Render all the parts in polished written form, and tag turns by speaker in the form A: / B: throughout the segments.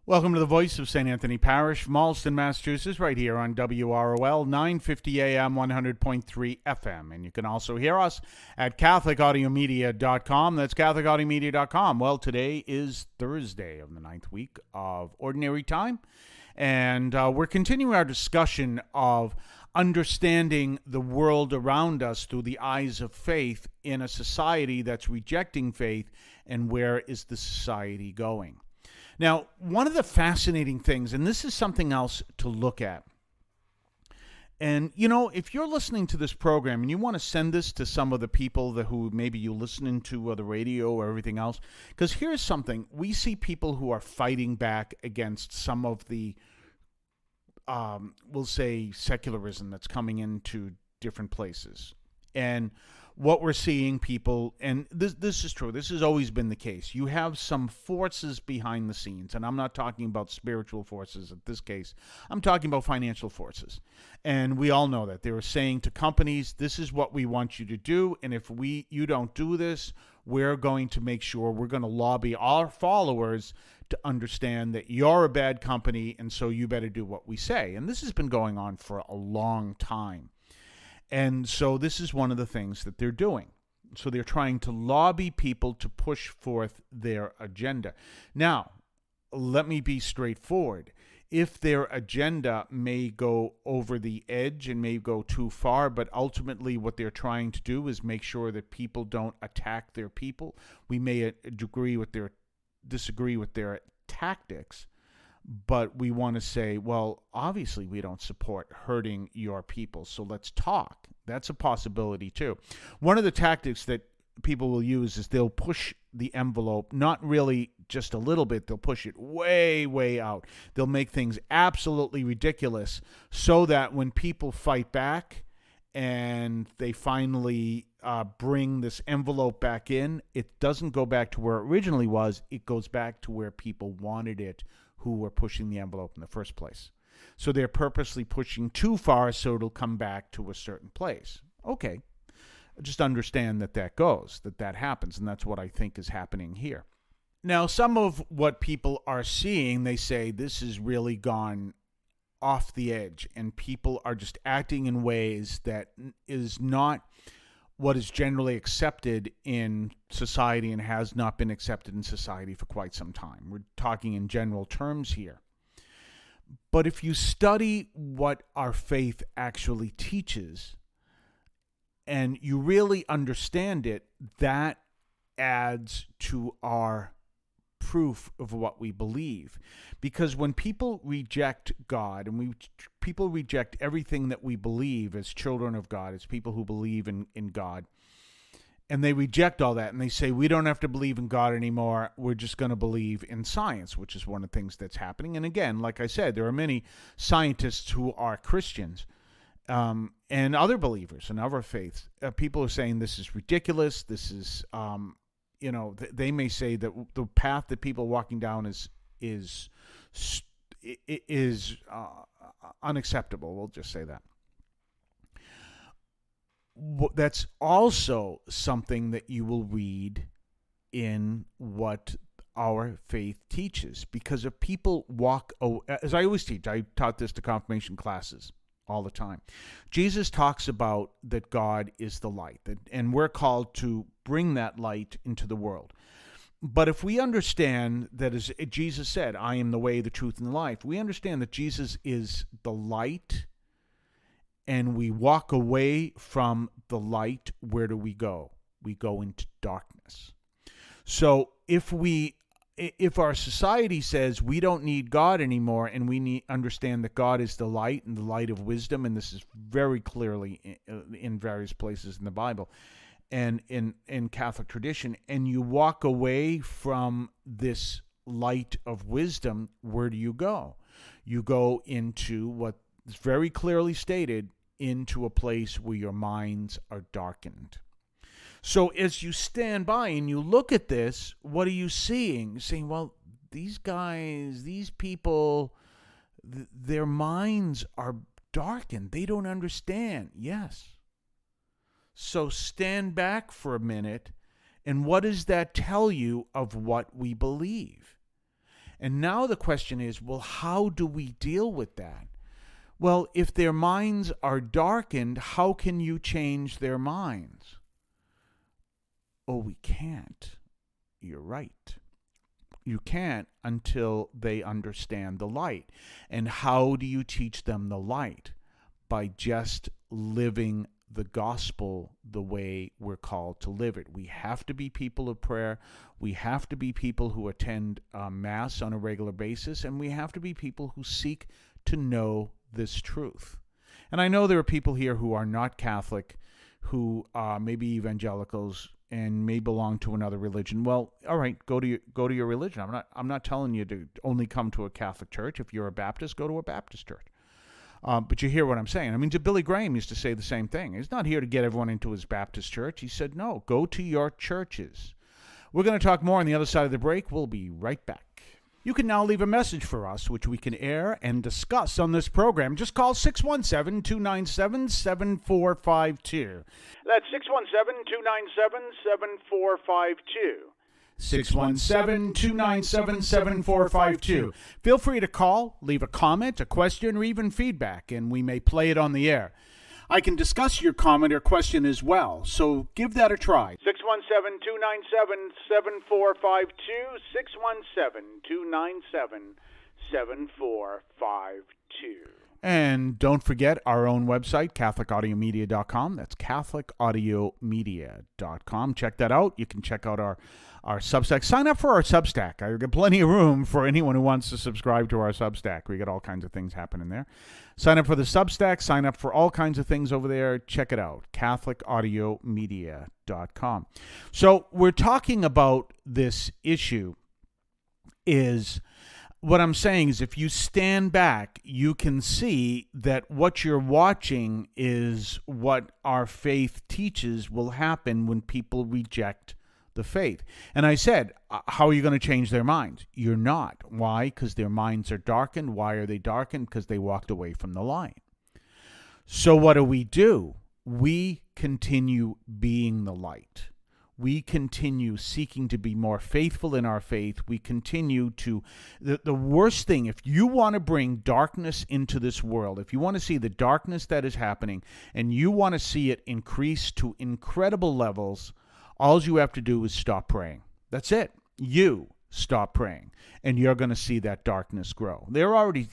A: Welcome to the Voice of St. Anthony Parish, Malston, Massachusetts, right here on WROL 950 AM 100.3 FM. And you can also hear us at CatholicAudiomedia.com. That's CatholicAudiomedia.com. Well, today is Thursday of the 9th week of Ordinary Time. And we're continuing our discussion of understanding the world around us through the eyes of faith in a society that's rejecting faith, and where is the society going? Now, one of the fascinating things, and this is something else to look at, and, you know, if you're listening to this program and you want to send this to some of the people who maybe you're listening to the radio or everything else, because here's something. We see people who are fighting back against some of the, we'll say, secularism that's coming into different places. And what we're seeing people, and this is true, this has always been the case. You have some forces behind the scenes, and I'm not talking about spiritual forces in this case. I'm talking about financial forces. And we all know that. They were saying to companies, this is what we want you to do, and if you don't do this, we're going to make sure, we're going to lobby our followers to understand that you're a bad company, and so you better do what we say. And this has been going on for a long time. And so this is one of the things that they're doing. So they're trying to lobby people to push forth their agenda. Now, let me be straightforward. If their agenda may go over the edge and may go too far, but ultimately what they're trying to do is make sure that people don't attack their people. We may disagree with their tactics, but we want to say, well, obviously we don't support hurting your people, so let's talk. That's a possibility too. One of the tactics that people will use is they'll push the envelope, not really just a little bit, they'll push it way, way out. They'll make things absolutely ridiculous so that when people fight back and they finally bring this envelope back in, it doesn't go back to where it originally was, it goes back to where people wanted it, who were pushing the envelope in the first place. So they're purposely pushing too far so it'll come back to a certain place. Okay, just understand that that happens, and that's what I think is happening here. Now, some of what people are seeing, they say this has really gone off the edge, and people are just acting in ways that is not what is generally accepted in society and has not been accepted in society for quite some time. We're talking in general terms here. But if you study what our faith actually teaches and you really understand it, that adds to our proof of what we believe. Because when people reject God and people reject everything that we believe as children of God, as people who believe in God, and they reject all that and they say, we don't have to believe in God anymore, we're just going to believe in science, which is one of the things that's happening. And again, like I said, there are many scientists who are Christians and other believers in other faiths. People are saying this is ridiculous, this is they may say that the path that people are walking down is unacceptable. We'll just say that. That's also something that you will read in what our faith teaches. Because if people walk, as I always teach, I taught this to confirmation classes all the time. Jesus talks about that God is the light, and we're called to bring that light into the world. But if we understand that, as Jesus said, I am the way, the truth, and the life, we understand that Jesus is the light, and we walk away from the light, where do we go? We go into darkness. So if our society says we don't need God anymore, and we understand that God is the light and the light of wisdom, and this is very clearly in various places in the Bible and in Catholic tradition, and you walk away from this light of wisdom, where do you go? You go into what is very clearly stated, into a place where your minds are darkened. So as you stand by and you look at this, what are you seeing? You're saying, well, these guys, these people, their minds are darkened. They don't understand. Yes. So stand back for a minute, and what does that tell you of what we believe? And now the question is, well, how do we deal with that? Well, if their minds are darkened, how can you change their minds? Oh, we can't. You're right. You can't until they understand the light. And how do you teach them the light? By just living the gospel the way we're called to live it. We have to be people of prayer. We have to be people who attend Mass on a regular basis. And we have to be people who seek to know this truth. And I know there are people here who are not Catholic, who may be evangelicals and may belong to another religion. Well, all right, go to your religion. I'm not telling you to only come to a Catholic church. If you're a Baptist, go to a Baptist church. But you hear what I'm saying. I mean, Billy Graham used to say the same thing. He's not here to get everyone into his Baptist church. He said, no, go to your churches. We're going to talk more on the other side of the break. We'll be right back. You can now leave a message for us, which we can air and discuss on this program. Just call 617-297-7452. That's 617-297-7452. 617-297-7452. Feel free to call, leave a comment, a question, or even feedback, and we may play it on the air. I can discuss your comment or question as well, so give that a try. 617-297-7452, 617-297-7452. And don't forget our own website, CatholicAudiomedia.com. That's CatholicAudiomedia.com. Check that out. You can check out our Substack. Sign up for our Substack. I've got plenty of room for anyone who wants to subscribe to our Substack. We got all kinds of things happening there. Sign up for the Substack. Sign up for all kinds of things over there. Check it out, CatholicAudiomedia.com. So we're talking about this issue is... What I'm saying is if you stand back, you can see that what you're watching is what our faith teaches will happen when people reject the faith. And I said, how are you going to change their minds? You're not. Why? Because their minds are darkened. Why are they darkened? Because they walked away from the light. So what do? We continue being the light. We continue seeking to be more faithful in our faith. We continue to... The worst thing, if you want to bring darkness into this world, if you want to see the darkness that is happening, and you want to see it increase to incredible levels, all you have to do is stop praying. That's it. You stop praying, and you're going to see that darkness grow. They're already,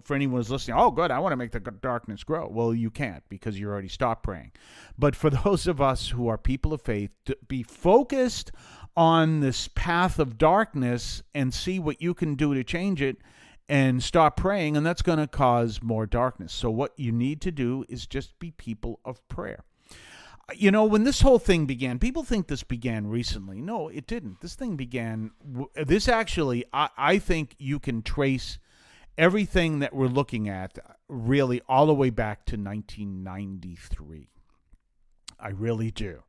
A: for anyone who's listening, oh, good, I want to make the darkness grow. Well, you can't because you already stopped praying. But for those of us who are people of faith, to be focused on this path of darkness and see what you can do to change it and stop praying, and that's going to cause more darkness. So what you need to do is just be people of prayer. When this whole thing began, people think this began recently. No, it didn't. This thing began, I think you can trace everything that we're looking at really all the way back to 1993. I really do.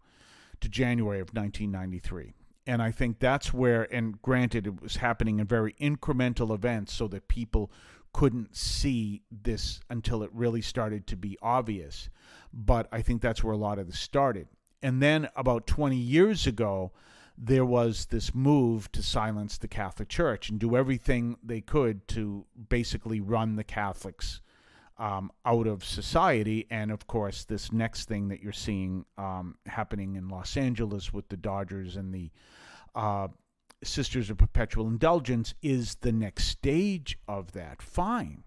A: To January of 1993. And I think that's where, and granted, it was happening in very incremental events so that people couldn't see this until it really started to be obvious. But I think that's where a lot of this started. And then about 20 years ago, there was this move to silence the Catholic Church and do everything they could to basically run the Catholics out of society. And of course, this next thing that you're seeing happening in Los Angeles with the Dodgers and the Sisters of Perpetual Indulgence is the next stage of that. Fine.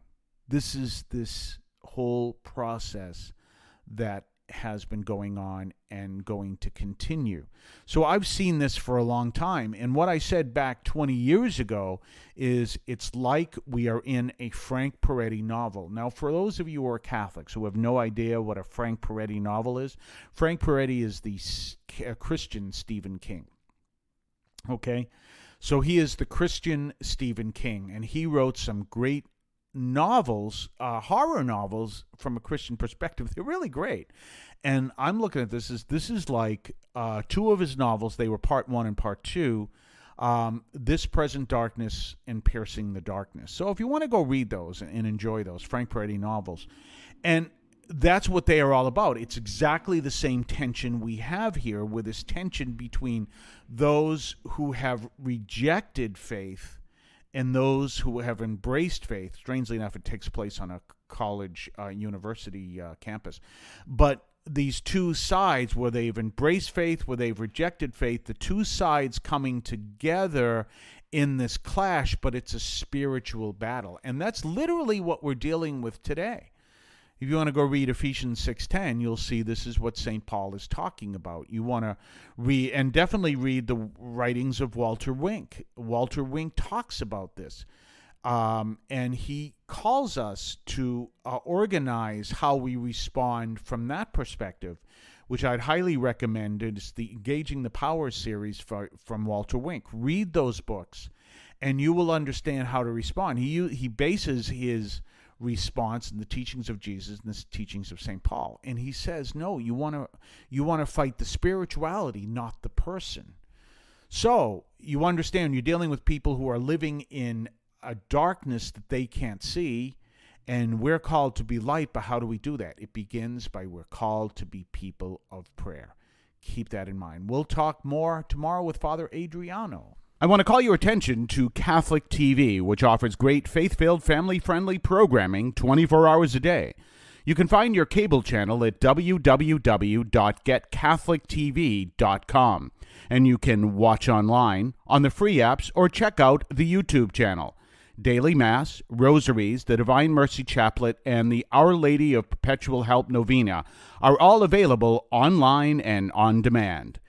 A: This is this whole process that has been going on and going to continue. So I've seen this for a long time. And what I said back 20 years ago is it's like we are in a Frank Peretti novel. Now, for those of you who are Catholics who have no idea what a Frank Peretti novel is, Frank Peretti is the Christian Stephen King. Okay? So he is the Christian Stephen King, and he wrote some great novels, horror novels from a Christian perspective. They're really great. And I'm looking at this is like two of his novels. They were part 1 and part 2, This Present Darkness and Piercing the Darkness. So if you want to go read those and enjoy those Frank Peretti novels, and that's what they are all about. It's exactly the same tension we have here, with this tension between those who have rejected faith and those who have embraced faith. Strangely enough, it takes place on a college, university campus. But these two sides, where they've embraced faith, where they've rejected faith, the two sides coming together in this clash, but it's a spiritual battle. And that's literally what we're dealing with today. If you want to go read Ephesians 6:10, you'll see this is what St. Paul is talking about. You want to read, and definitely read the writings of Walter Wink. Walter Wink talks about this. And he calls us to organize how we respond from that perspective, which I'd highly recommend. It's the Engaging the Power series from Walter Wink. Read those books, and you will understand how to respond. He bases his response in the teachings of Jesus and the teachings of St. Paul. And he says, no, you want to fight the spirituality, not the person. So you understand, you're dealing with people who are living in a darkness that they can't see, and we're called to be light. But how do we do that? It begins by we're called to be people of prayer. Keep that in mind. We'll talk more tomorrow with Father Adriano. I want to call your attention to Catholic TV, which offers great faith-filled, family-friendly programming 24 hours a day. You can find your cable channel at www.getcatholictv.com, and you can watch online on the free apps or check out the YouTube channel. Daily Mass, Rosaries, the Divine Mercy Chaplet, and the Our Lady of Perpetual Help Novena are all available online and on demand.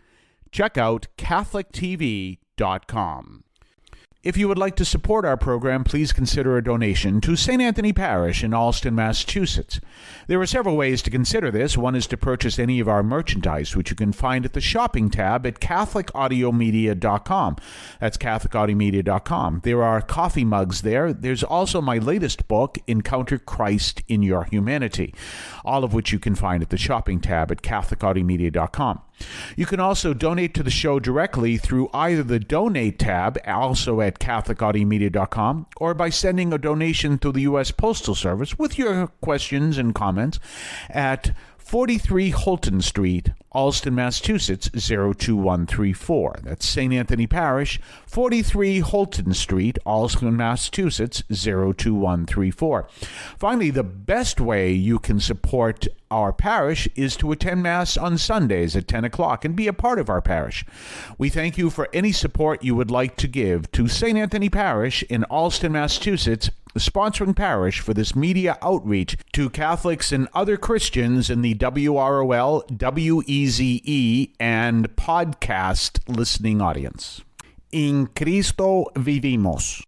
A: Check out CatholicTV.com. If you would like to support our program, please consider a donation to St. Anthony Parish in Allston, Massachusetts. There are several ways to consider this. One is to purchase any of our merchandise, which you can find at the shopping tab at CatholicAudiomedia.com. That's CatholicAudiomedia.com. There are coffee mugs there. There's also my latest book, Encounter Christ in Your Humanity, all of which you can find at the shopping tab at CatholicAudiomedia.com. You can also donate to the show directly through either the Donate tab, also at CatholicAudiomedia.com, or by sending a donation through the U.S. Postal Service with your questions and comments at 43 Holton Street, Allston, Massachusetts, 02134. That's St. Anthony Parish, 43 Holton Street, Allston, Massachusetts, 02134. Finally, the best way you can support our parish is to attend Mass on Sundays at 10 o'clock and be a part of our parish. We thank you for any support you would like to give to St. Anthony Parish in Allston, Massachusetts, the sponsoring parish for this media outreach to Catholics and other Christians in the WROL, WEZE, and podcast listening audience. In Cristo vivimos.